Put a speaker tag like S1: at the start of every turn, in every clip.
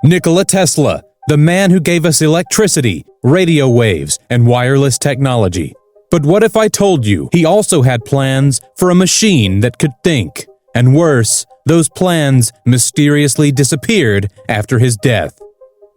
S1: Nikola Tesla, the man who gave us electricity, radio waves, and wireless technology. But what if I told you he also had plans for a machine that could think? And worse, those plans mysteriously disappeared after his death.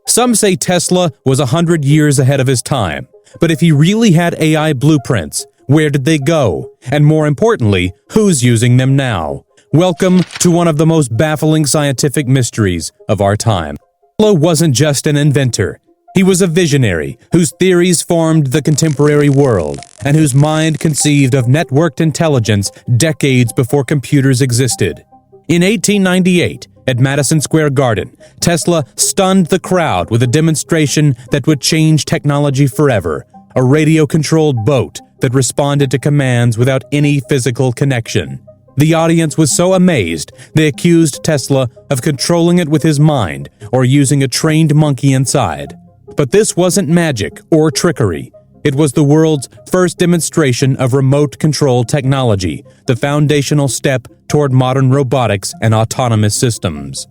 S1: Some say Tesla was 100 years ahead of his time. But if he really had AI blueprints, where did they go? And more importantly, who's using them now? Welcome to one of the most baffling scientific mysteries of our time. Tesla wasn't just an inventor. He was a visionary whose theories formed the contemporary world and whose mind conceived of networked intelligence decades before computers existed. In 1898, at Madison Square Garden, Tesla stunned the crowd with a demonstration that would change technology forever, a radio-controlled boat that responded to commands without any physical connection. The audience was so amazed, they accused Tesla of controlling it with his mind or using a trained monkey inside. But this wasn't magic or trickery. It was the world's first demonstration of remote control technology, the foundational step toward modern robotics and autonomous systems.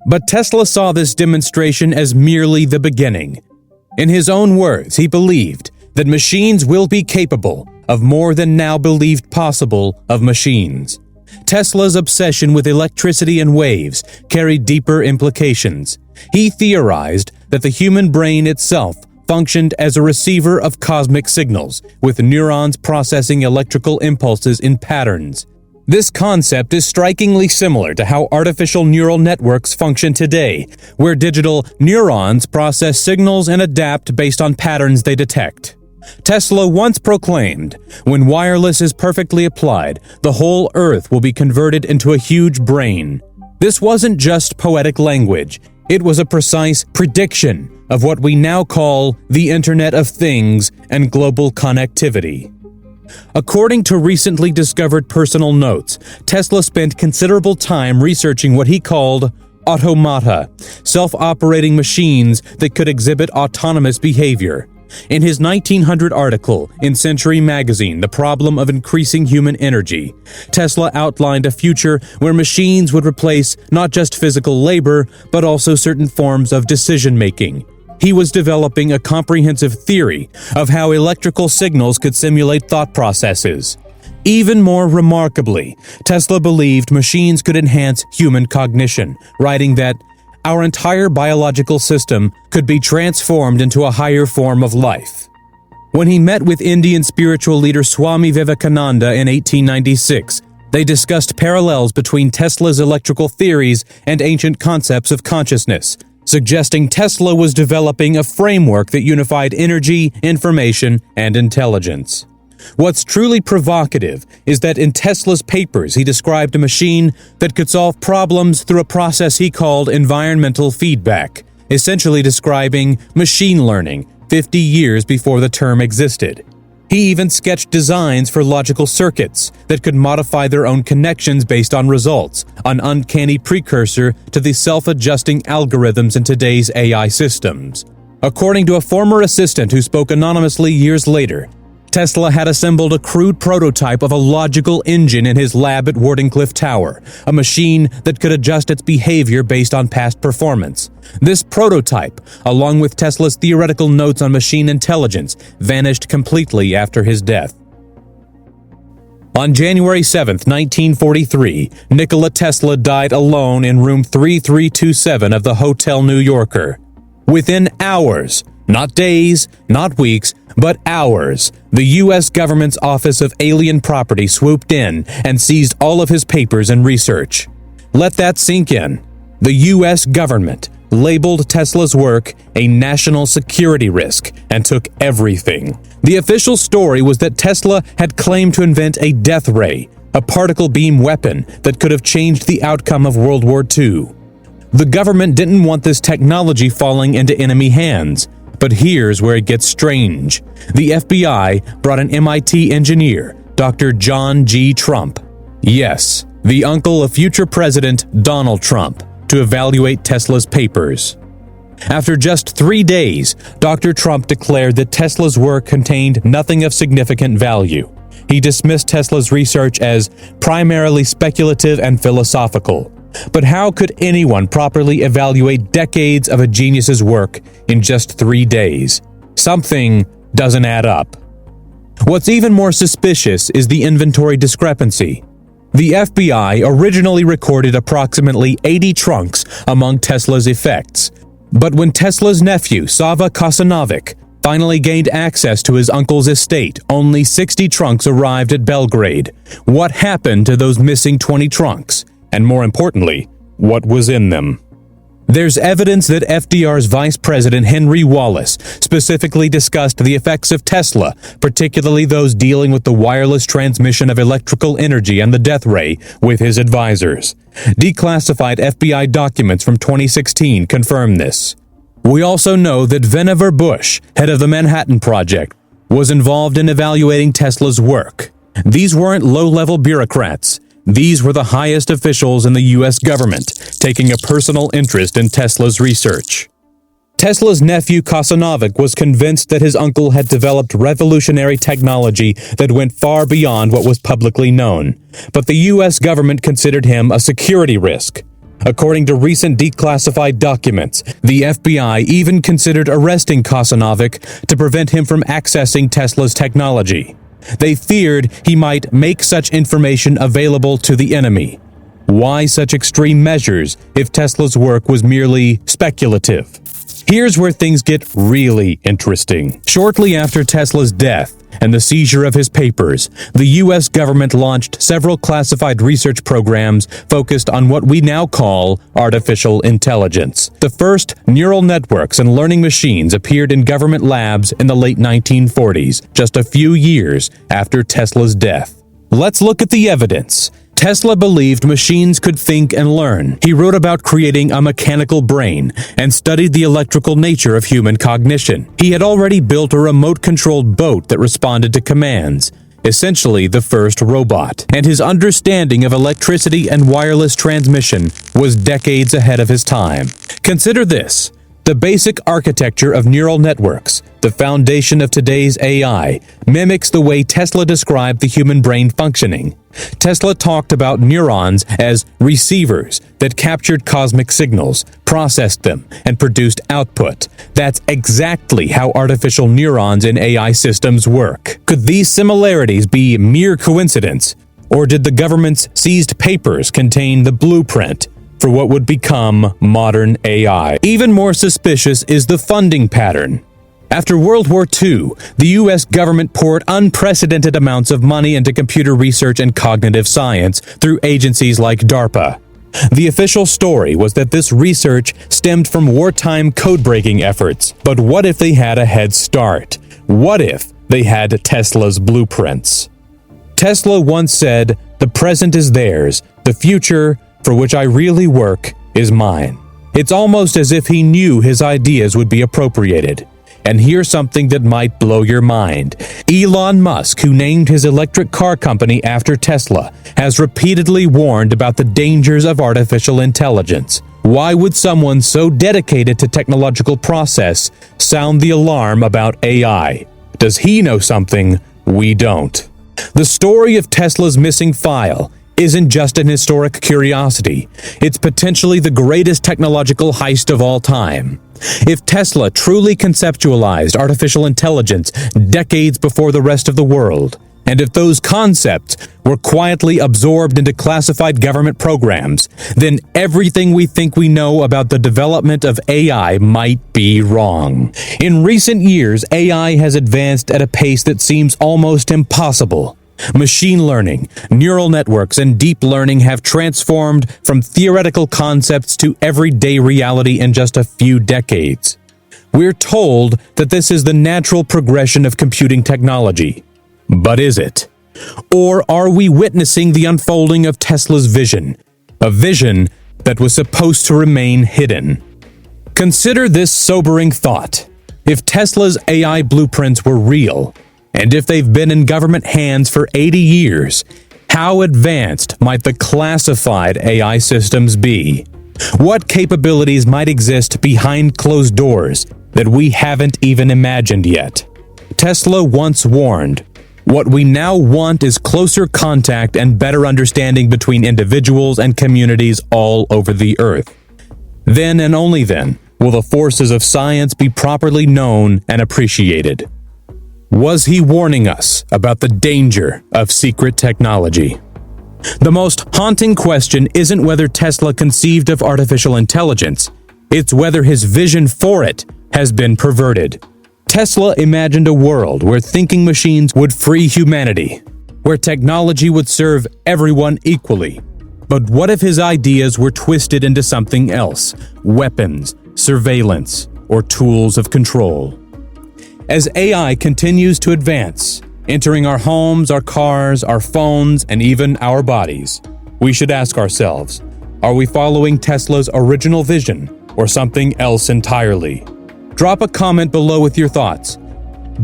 S1: But Tesla saw this demonstration as merely the beginning. In his own words, he believed that machines will be capable of more than now believed possible of machines. Tesla's obsession with electricity and waves carried deeper implications. He theorized that the human brain itself functioned as a receiver of cosmic signals, with neurons processing electrical impulses in patterns. This concept is strikingly similar to how artificial neural networks function today, where digital neurons process signals and adapt based on patterns they detect. Tesla once proclaimed, "When wireless is perfectly applied, the whole Earth will be converted into a huge brain." This wasn't just poetic language. It was a precise prediction of what we now call the Internet of Things and global connectivity. According to recently discovered personal notes, Tesla spent considerable time researching what he called automata, self-operating machines that could exhibit autonomous behavior. In his 1900 article in Century magazine, The Problem of Increasing Human Energy, Tesla outlined a future where machines would replace not just physical labor, but also certain forms of decision-making. He was developing a comprehensive theory of how electrical signals could simulate thought processes. Even more remarkably, Tesla believed machines could enhance human cognition, writing that our entire biological system could be transformed into a higher form of life. When he met with Indian spiritual leader Swami Vivekananda in 1896, they discussed parallels between Tesla's electrical theories and ancient concepts of consciousness, suggesting Tesla was developing a framework that unified energy, information, and intelligence. What's truly provocative is that in Tesla's papers he described a machine that could solve problems through a process he called environmental feedback, essentially describing machine learning 50 years before the term existed. He even sketched designs for logical circuits that could modify their own connections based on results, an uncanny precursor to the self-adjusting algorithms in today's AI systems. According to a former assistant who spoke anonymously years later, Tesla had assembled a crude prototype of a logical engine in his lab at Wardenclyffe Tower, a machine that could adjust its behavior based on past performance. This prototype, along with Tesla's theoretical notes on machine intelligence, vanished completely after his death. On January 7, 1943, Nikola Tesla died alone in room 3327 of the Hotel New Yorker. Within hours, not days, not weeks, but hours, the U.S. government's Office of Alien Property swooped in and seized all of his papers and research. Let that sink in. The U.S. government labeled Tesla's work a national security risk and took everything. The official story was that Tesla had claimed to invent a death ray, a particle beam weapon that could have changed the outcome of World War II. The government didn't want this technology falling into enemy hands. But here's where it gets strange. The FBI brought an MIT engineer, Dr. John G. Trump. Yes, the uncle of future President Donald Trump, to evaluate Tesla's papers. After just 3 days, Dr. Trump declared that Tesla's work contained nothing of significant value. He dismissed Tesla's research as primarily speculative and philosophical. But how could anyone properly evaluate decades of a genius's work in just 3 days? Something doesn't add up. What's even more suspicious is the inventory discrepancy. The FBI originally recorded approximately 80 trunks among Tesla's effects. But when Tesla's nephew, Sava Kasanovic, finally gained access to his uncle's estate, only 60 trunks arrived at Belgrade. What happened to those missing 20 trunks? And more importantly, what was in them? There's evidence that FDR's Vice President Henry Wallace specifically discussed the effects of Tesla, particularly those dealing with the wireless transmission of electrical energy and the death ray, with his advisors. Declassified FBI documents from 2016 confirm this. We also know that Vannevar Bush, head of the Manhattan Project, was involved in evaluating Tesla's work. These weren't low-level bureaucrats. These were the highest officials in the U.S. government, taking a personal interest in Tesla's research. Tesla's nephew Kasanovic was convinced that his uncle had developed revolutionary technology that went far beyond what was publicly known, but the U.S. government considered him a security risk. According to recent declassified documents, the FBI even considered arresting Kasanovic to prevent him from accessing Tesla's technology. They feared he might make such information available to the enemy. Why such extreme measures if Tesla's work was merely speculative? Here's where things get really interesting. Shortly after Tesla's death and the seizure of his papers, the U.S. government launched several classified research programs focused on what we now call artificial intelligence. The first neural networks and learning machines appeared in government labs in the late 1940s, just a few years after Tesla's death. Let's look at the evidence. Tesla believed machines could think and learn. He wrote about creating a mechanical brain and studied the electrical nature of human cognition. He had already built a remote-controlled boat that responded to commands, essentially the first robot. And his understanding of electricity and wireless transmission was decades ahead of his time. Consider this. The basic architecture of neural networks, the foundation of today's AI, mimics the way Tesla described the human brain functioning. Tesla talked about neurons as receivers that captured cosmic signals, processed them, and produced output. That's exactly how artificial neurons in AI systems work. Could these similarities be mere coincidence? Or did the government's seized papers contain the blueprint for what would become modern AI? Even more suspicious is the funding pattern. After World War II, the U.S. government poured unprecedented amounts of money into computer research and cognitive science through agencies like DARPA. The official story was that this research stemmed from wartime code-breaking efforts. But what if they had a head start? What if they had Tesla's blueprints? Tesla once said, "The present is theirs, the future, for which I really work, is mine." It's almost as if he knew his ideas would be appropriated. And here's something that might blow your mind. Elon Musk, who named his electric car company after Tesla, has repeatedly warned about the dangers of artificial intelligence. Why would someone so dedicated to technological process sound the alarm about AI? Does he know something we don't? The story of Tesla's missing file isn't just an historic curiosity. It's potentially the greatest technological heist of all time. If Tesla truly conceptualized artificial intelligence decades before the rest of the world, and if those concepts were quietly absorbed into classified government programs, then everything we think we know about the development of AI might be wrong. In recent years, AI has advanced at a pace that seems almost impossible. Machine learning, neural networks, and deep learning have transformed from theoretical concepts to everyday reality in just a few decades. We're told that this is the natural progression of computing technology. But is it? Or are we witnessing the unfolding of Tesla's vision? A vision that was supposed to remain hidden. Consider this sobering thought. If Tesla's AI blueprints were real, and if they've been in government hands for 80 years, how advanced might the classified AI systems be? What capabilities might exist behind closed doors that we haven't even imagined yet? Tesla once warned, What we now want is closer contact and better understanding between individuals and communities all over the earth. Then and only then will the forces of science be properly known and appreciated. Was he warning us about the danger of secret technology? The most haunting question isn't whether Tesla conceived of artificial intelligence, it's whether his vision for it has been perverted. Tesla imagined a world where thinking machines would free humanity, where technology would serve everyone equally. But what if his ideas were twisted into something else? Weapons, surveillance, or tools of control? As AI continues to advance, entering our homes, our cars, our phones, and even our bodies, we should ask ourselves, are we following Tesla's original vision or something else entirely? Drop a comment below with your thoughts.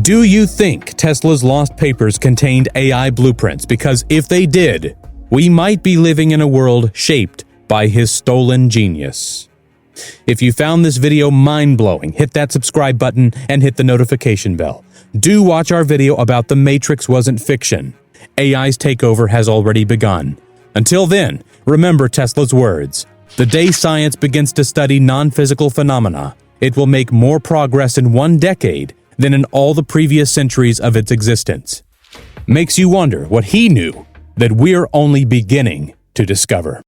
S1: Do you think Tesla's lost papers contained AI blueprints? Because if they did, we might be living in a world shaped by his stolen genius. If you found this video mind-blowing, hit that subscribe button and hit the notification bell. Do watch our video about The Matrix wasn't fiction. AI's takeover has already begun. Until then, remember Tesla's words. The day science begins to study non-physical phenomena, it will make more progress in 1 decade than in all the previous centuries of its existence. Makes you wonder what he knew that we're only beginning to discover.